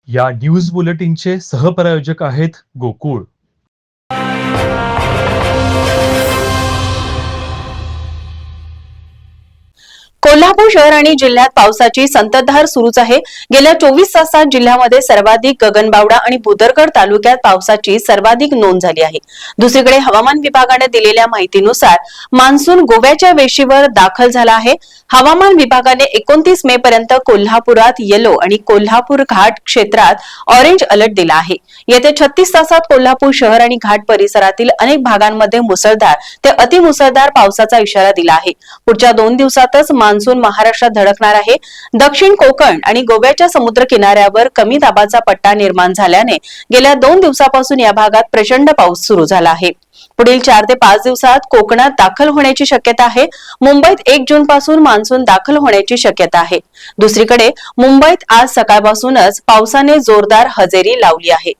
या न्यूज बुलेटिनचे सहप्रायोजक आहेत गोकुळ. कोल्हापूर शहर आणि जिल्ह्यात पावसाची संततधार सुरूच आहे. गेल्या 24 तासात जिल्ह्यामध्ये सर्वाधिक गगनबावडा आणि भुदरगड तालुक्यात पावसाची सर्वाधिक नोंद झाली आहे. दुसरीकडे हवामान विभागाने दिलेल्या माहितीनुसार मान्सून गोव्याच्या वेशीवर दाखल झाला आहे. हवामान विभागाने 29 मे पर्यंत कोल्हापुरात येलो आणि कोल्हापूर घाट क्षेत्रात ऑरेंज अलर्ट दिला आहे. येत्या 36 तासात कोल्हापूर शहर आणि घाट परिसरातील अनेक भागांमध्ये मुसळधार ते अतिमुसळधार पावसाचा इशारा दिला आहे. पुढच्या 2 दिवसातच मान्सून महाराष्ट्रात धडकणार आहे. दक्षिण कोकण आणि गोव्याच्या समुद्र किनाऱ्यावर कमी दाबाचा पट्टा निर्माण झाल्याने गेल्या 2 दिवसापासून या भागात प्रचंड पाऊस सुरू झाला आहे. पुढील 4 ते 5 दिवसात कोकणात दाखल होण्याची शक्यता आहे. मुंबईत 1 जून पासून मान्सून दाखल होण्याची शक्यता आहे. दुसरीकडे मुंबईत आज सकाळपासूनच पावसाने जोरदार हजेरी लावली आहे.